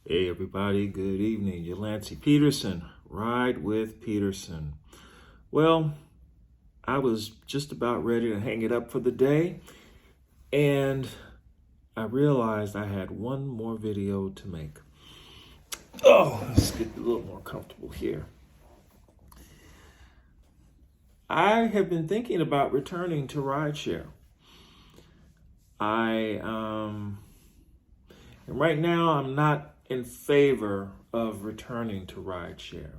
Hey everybody, good evening. Yalancy Peterson, Ride with Peterson. Well, I was just about ready to hang it up for the day, and I realized I had one more video to make. Oh, let's get a little more comfortable here. I have been thinking about returning to rideshare. And right now I'm not in favor of returning to rideshare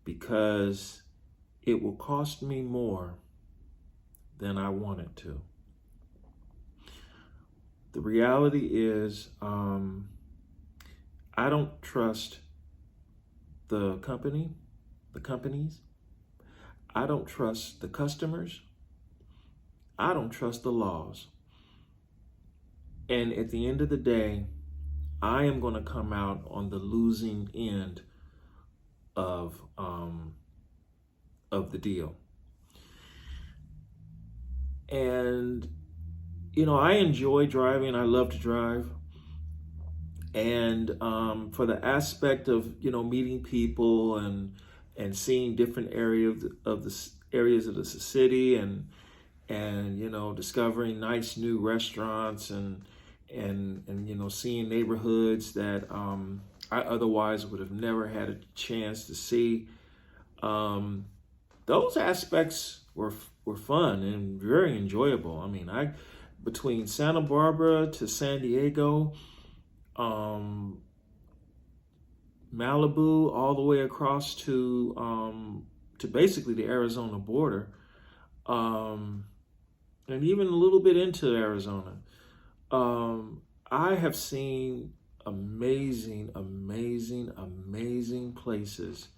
because it will cost me more than I want it to. The reality is, I don't trust the companies. I don't trust the customers. I don't trust the laws. And at the end of the day, I am going to come out on the losing end of the deal. And I enjoy driving. I love to drive. And for the aspect of meeting people and seeing different areas of the city and discovering nice new restaurants and seeing neighborhoods that I otherwise would have never had a chance to see. Those aspects were fun and very enjoyable. I mean, between Santa Barbara to San Diego, Malibu, all the way across to basically the Arizona border, and even a little bit into Arizona. I have seen amazing places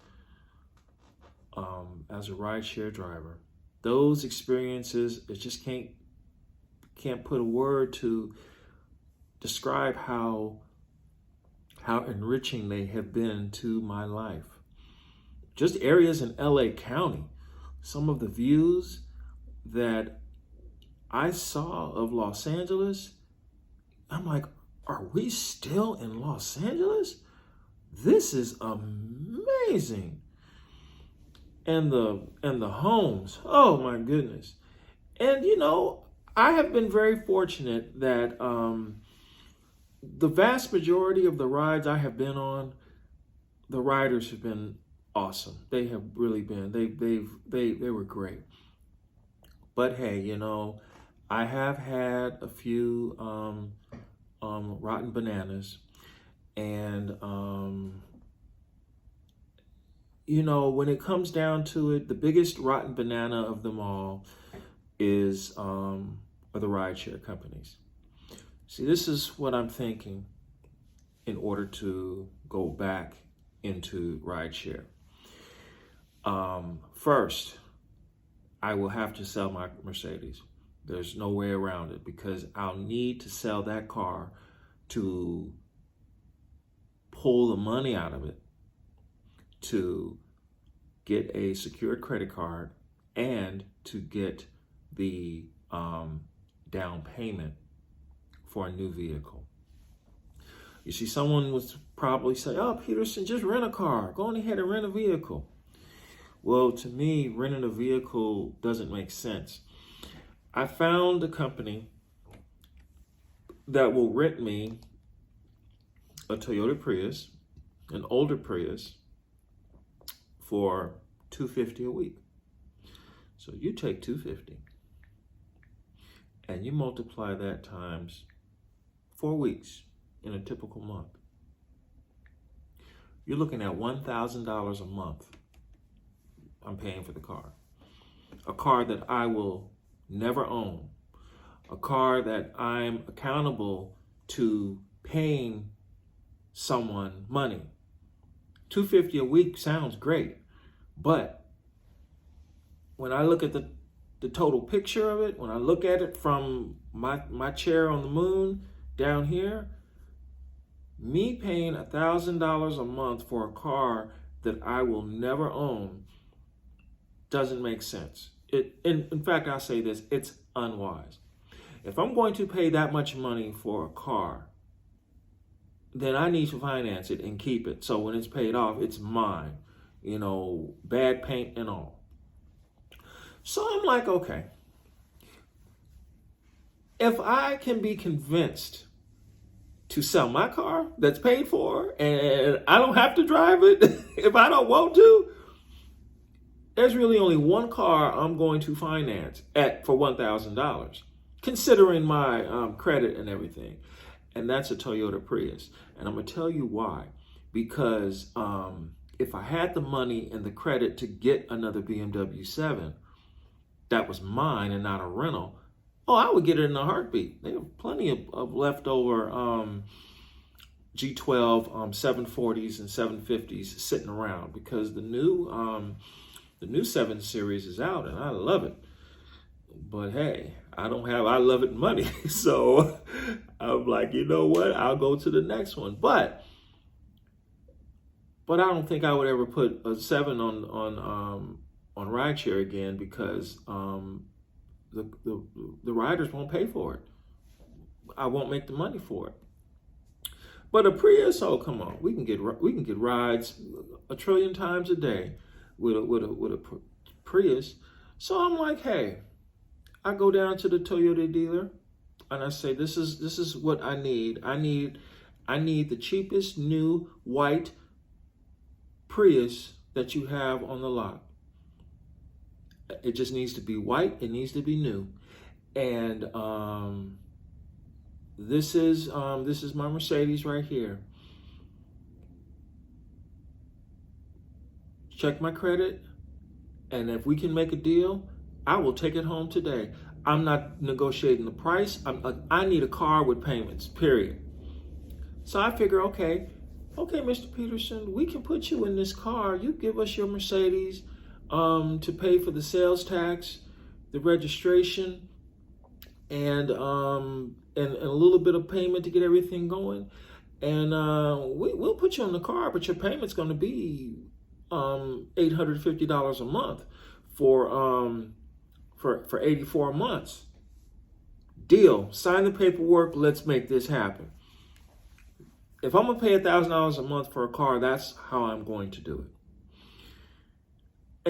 as a rideshare driver. Those experiences, it just can't put a word to describe how enriching they have been to my life. Just areas in LA County, some of the views that I saw of Los Angeles, I'm like, are we still in Los Angeles? This is amazing. And the homes, oh my goodness. And I have been very fortunate that the vast majority of the rides I have been on, the riders have been awesome. They have really been. They were great. But hey, I have had a few rotten bananas, and when it comes down to it, the biggest rotten banana of them all are the rideshare companies. See, this is what I'm thinking in order to go back into rideshare. First, I will have to sell my Mercedes. There's no way around it because I'll need to sell that car to pull the money out of it to get a secured credit card and to get the down payment for a new vehicle. You see, someone would probably say, oh, Peterson, just rent a car. Go on ahead and rent a vehicle. Well, to me, renting a vehicle doesn't make sense. I found a company that will rent me a Toyota Prius, an older Prius, for $250 a week. So you take $250 and you multiply that times 4 weeks in a typical month. You're looking at $1,000 a month I'm paying for the car. A car that I will never own. A car that I'm accountable to paying someone money. $250 a week sounds great, but when I look at the total picture of it, when I look at it from my chair on the moon down here, me paying $1,000 a month for a car that I will never own doesn't make sense. In fact, I'll say this, it's unwise. If I'm going to pay that much money for a car then I need to finance it and keep it. So when it's paid off, it's mine, bad paint and all. So I'm like, okay, if I can be convinced to sell my car that's paid for and I don't have to drive it if I don't want to, there's really only one car I'm going to finance for $1,000, considering my credit and everything. And that's a Toyota Prius. And I'm going to tell you why. Because if I had the money and the credit to get another BMW 7 that was mine and not a rental, I would get it in a heartbeat. There are plenty of leftover G12 740s and 750s sitting around, because the new 7 Series is out and I love it. But hey, I love it money. So I'm like, you know what? I'll go to the next one. But I don't think I would ever put a 7 on Rideshare again, because the riders won't pay for it. I won't make the money for it. But a Prius, come on, we can get rides a trillion times a day with a Prius. So I'm like, hey, I go down to the Toyota dealer and I say, this is what I need. I need the cheapest new white Prius that you have on the lot. It just needs to be white. It needs to be new. And this is my Mercedes right here. Check my credit, and if we can make a deal, I will take it home today. I'm not negotiating the price. I need a car with payments, period. So I figure, okay, Mr. Peterson, we can put you in this car. You give us your Mercedes to pay for the sales tax, the registration, and a little bit of payment to get everything going. And we'll put you in the car, but your payment's going to be $850 a month for 84 months. Deal. Sign the paperwork. Let's make this happen. If I'm going to pay $1,000 a month for a car, that's how I'm going to do it.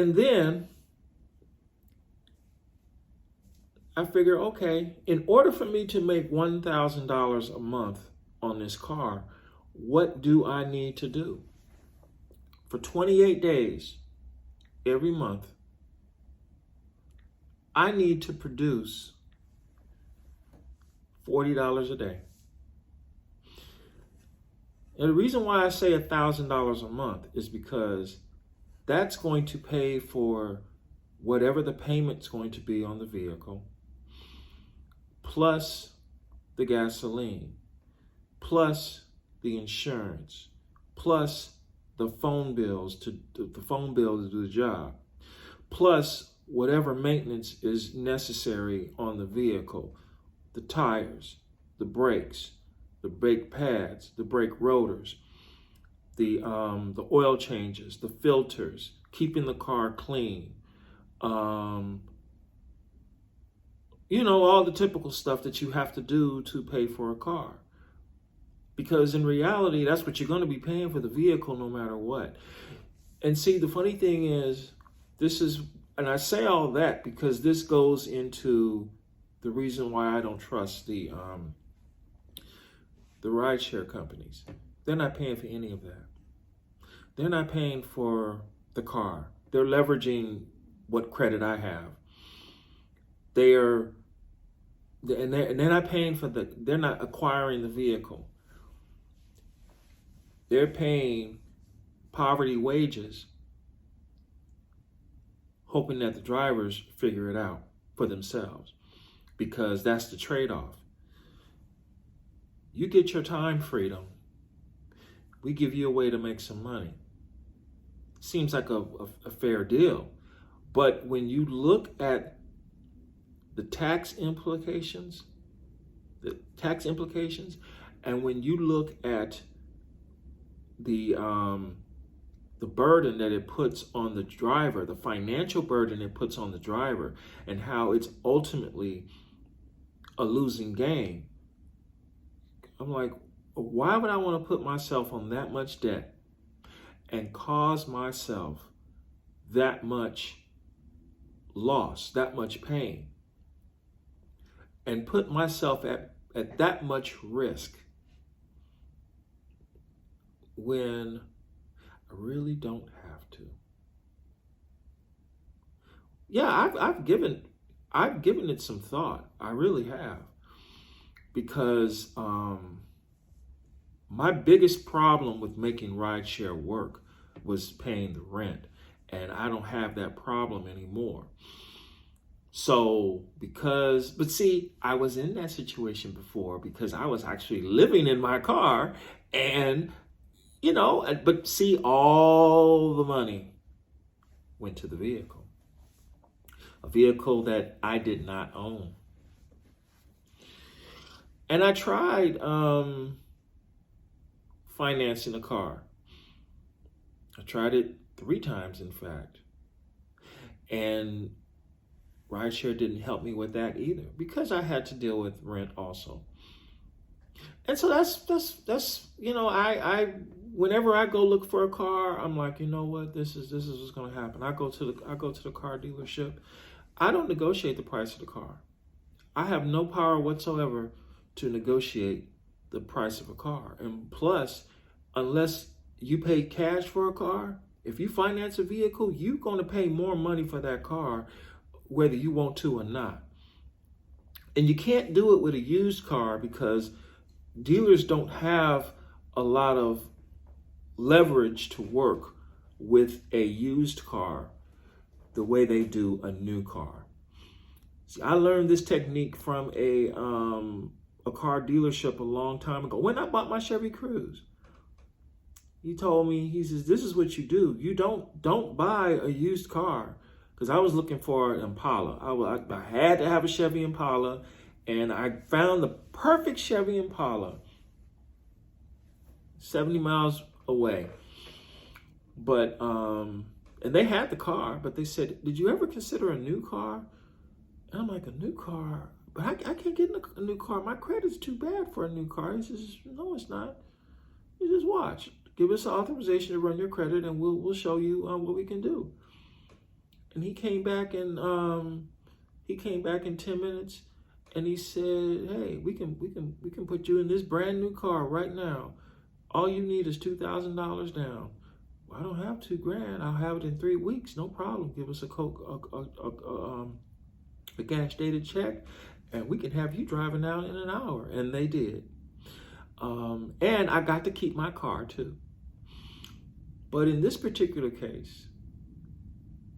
And then I figure, okay, in order for me to make $1,000 a month on this car, what do I need to do? For 28 days every month, I need to produce $40 a day. And the reason why I say $1,000 a month is because that's going to pay for whatever the payment's going to be on the vehicle, plus the gasoline, plus the insurance, plus the phone bills to do the job, plus whatever maintenance is necessary on the vehicle, the tires, the brakes, the brake pads, the brake rotors, the oil changes, the filters, keeping the car clean, all the typical stuff that you have to do to pay for a car. Because in reality, that's what you're going to be paying for the vehicle no matter what. And see, the funny thing is, and I say all that because this goes into the reason why I don't trust the rideshare companies. They're not paying for any of that. They're not paying for the car. They're leveraging what credit I have. They're not paying for they're not acquiring the vehicle. They're paying poverty wages, hoping that the drivers figure it out for themselves, because that's the trade-off. You get your time freedom, we give you a way to make some money. Seems like a fair deal. But when you look at the tax implications, and when you look at the burden that it puts on the driver, the financial burden it puts on the driver, and how it's ultimately a losing game, I'm like, Why would I want to put myself on that much debt and cause myself that much loss, that much pain, and put myself at that much risk when I really don't have to? Yeah, I've given it some thought. I really have, because my biggest problem with making rideshare work was paying the rent, and I don't have that problem anymore. So but see, I was in that situation before because I was actually living in my car, and but see, all the money went to the vehicle, a vehicle that I did not own. And I tried financing a car. I tried it 3 times, in fact. And rideshare didn't help me with that either, because I had to deal with rent also. And so that's I whenever I go look for a car, I'm like, you know what, this is what's going to happen. I go to the car dealership. I don't negotiate the price of the car. I have no power whatsoever to negotiate the price of a car. And plus, unless you pay cash for a car, if you finance a vehicle, you're going to pay more money for that car, whether you want to or not. And you can't do it with a used car because dealers don't have a lot of leverage to work with a used car the way they do a new car. See, I learned this technique from a car dealership a long time ago when I bought my Chevy Cruze. He told me, he says, this is what you do. You don't buy a used car. Because I was looking for an Impala. I had to have a Chevy Impala, and I found the perfect Chevy Impala 70 miles away. But and they had the car, but they said, did you ever consider a new car? And I'm like, a new car? But I can't get a new car. My credit's too bad for a new car. He says, no, it's not. You just watch. Give us authorization to run your credit, and we'll show you what we can do. And he came back in 10 minutes, and he said, hey, we can put you in this brand new car right now. All you need is $2,000 down. Well, I don't have $2,000. I'll have it in 3 weeks. No problem. Give us a gas dated check, and we can have you driving out in an hour. And they did. And I got to keep my car too. But in this particular case,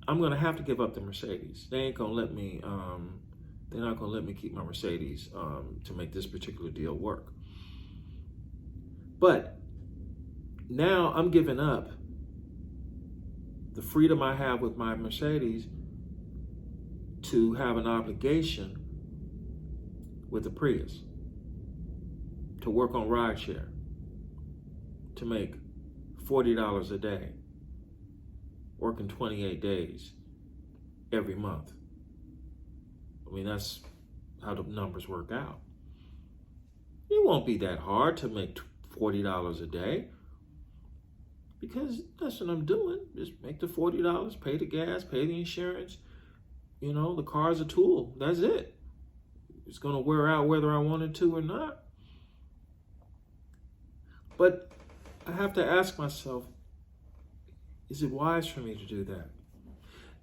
I'm gonna have to give up the Mercedes. They ain't gonna let me. They're not gonna let me keep my Mercedes to make this particular deal work. But now I'm giving up the freedom I have with my Mercedes to have an obligation with the Prius to work on rideshare to make $40 a day, working 28 days every month. I mean, that's how the numbers work out. It won't be that hard to make $40 a day, because that's what I'm doing. Just make the $40, pay the gas, pay the insurance. You know, the car's a tool. That's it. It's going to wear out whether I wanted to or not. But I have to ask myself, is it wise for me to do that?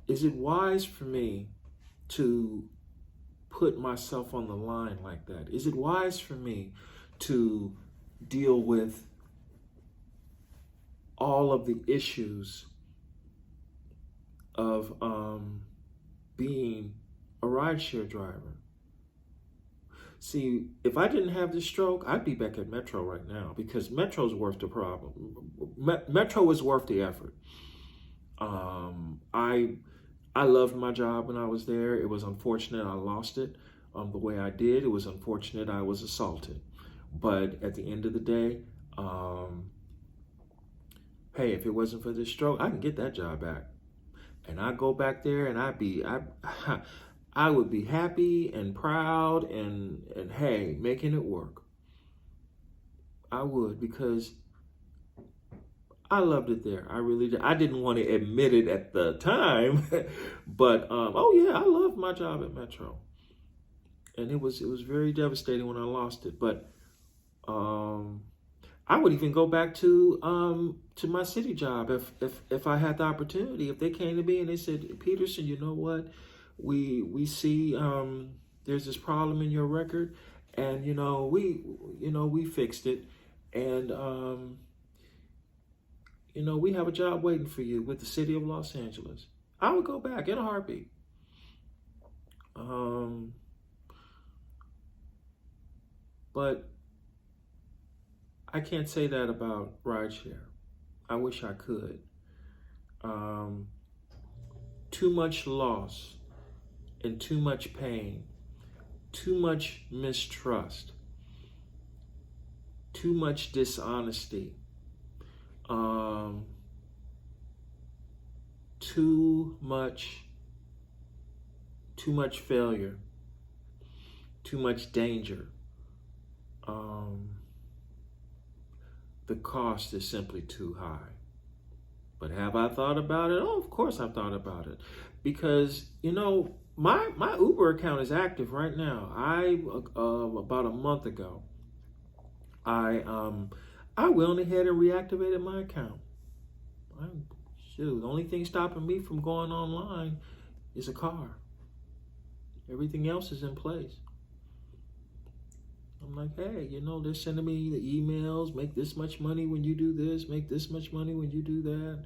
Is it wise for me to put myself on the line like that? Is it wise for me to deal with all of the issues of being a rideshare driver? See, if I didn't have this stroke, I'd be back at Metro right now, because Metro's worth the problem. Metro is worth the effort. I loved my job when I was there. It was unfortunate I lost it the way I did. It was unfortunate I was assaulted. But at the end of the day, hey, if it wasn't for this stroke, I can get that job back. And I go back there and I would be happy and proud and hey, making it work. I would, because I loved it there. I really did. I didn't want to admit it at the time, but oh yeah, I loved my job at Metro, and it was very devastating when I lost it. But I would even go back to my city job if I had the opportunity. If they came to me and they said, Peterson, you know what, we see there's this problem in your record, and we fixed it, and we have a job waiting for you with the city of Los Angeles, I would go back in a heartbeat. But I can't say that about rideshare. I wish I could. Too much loss and too much pain, too much mistrust, too much dishonesty, too much failure, too much danger. The cost is simply too high. But have I thought about it? Oh, of course I've thought about it. Because, my Uber account is active right now. About a month ago, I went ahead and reactivated my account. The only thing stopping me from going online is a car. Everything else is in place. I'm like, hey, they're sending me the emails, make this much money when you do this, make this much money when you do that.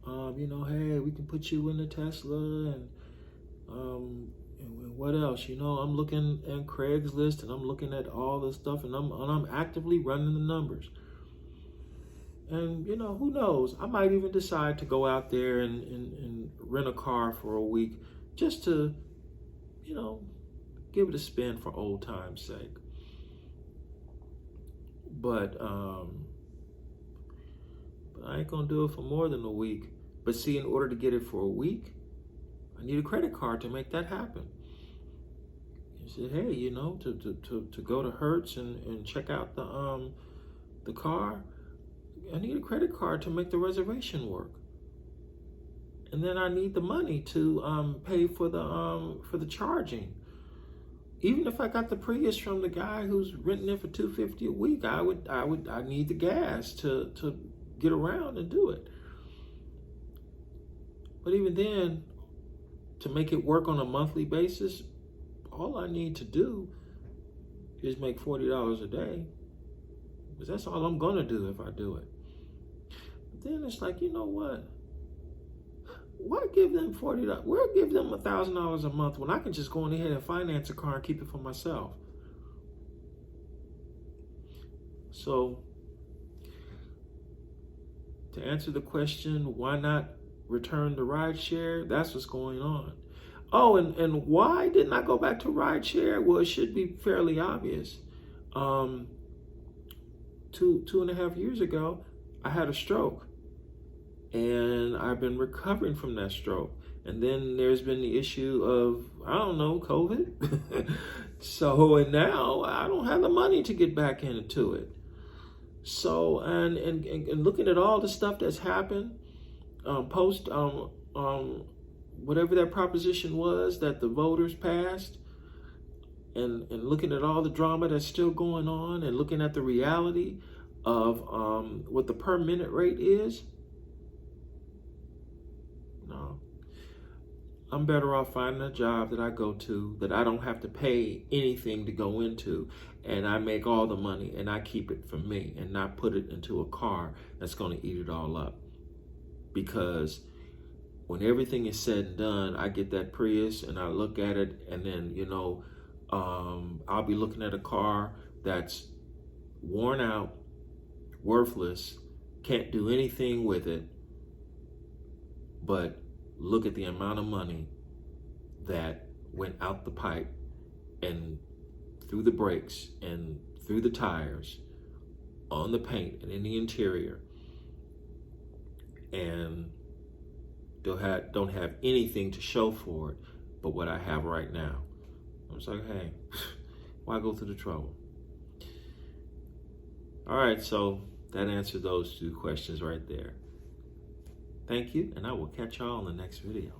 Hey, we can put you in the Tesla, and what else? I'm looking at Craigslist, and I'm looking at all this stuff, and I'm actively running the numbers. And who knows? I might even decide to go out there and rent a car for a week, just to, give it a spin for old time's sake. But I ain't gonna do it for more than a week. But see, in order to get it for a week, I need a credit card to make that happen. You said, hey, to go to Hertz and check out the car, I need a credit card to make the reservation work. And then I need the money to pay for the charging. Even if I got the Prius from the guy who's renting it for $250 a week, I need the gas to get around and do it. But even then, to make it work on a monthly basis, all I need to do is make $40 a day, because that's all I'm gonna do if I do it. But then it's like, you know what? Why give them $40? Why give them $1,000 a month when I can just go on ahead and finance a car and keep it for myself? So, to answer the question, why not return to rideshare? That's what's going on. Oh, and why didn't I go back to rideshare? Well, it should be fairly obvious. 2.5 years ago, I had a stroke. And I've been recovering from that stroke. And then there's been the issue of, COVID. And now I don't have the money to get back into it. So, and looking at all the stuff that's happened, post whatever that proposition was that the voters passed, and looking at all the drama that's still going on, and looking at the reality of what the per minute rate is, no, I'm better off finding a job that I go to that I don't have to pay anything to go into, and I make all the money and I keep it for me and not put it into a car that's going to eat it all up. Because when everything is said and done, I get that Prius and I look at it, and then, I'll be looking at a car that's worn out, worthless, can't do anything with it, but look at the amount of money that went out the pipe and through the brakes and through the tires, on the paint and in the interior, and don't have anything to show for it but what I have right now. I'm just like, hey, why go through the trouble? All right, so that answered those two questions right there. Thank you, and I will catch y'all in the next video.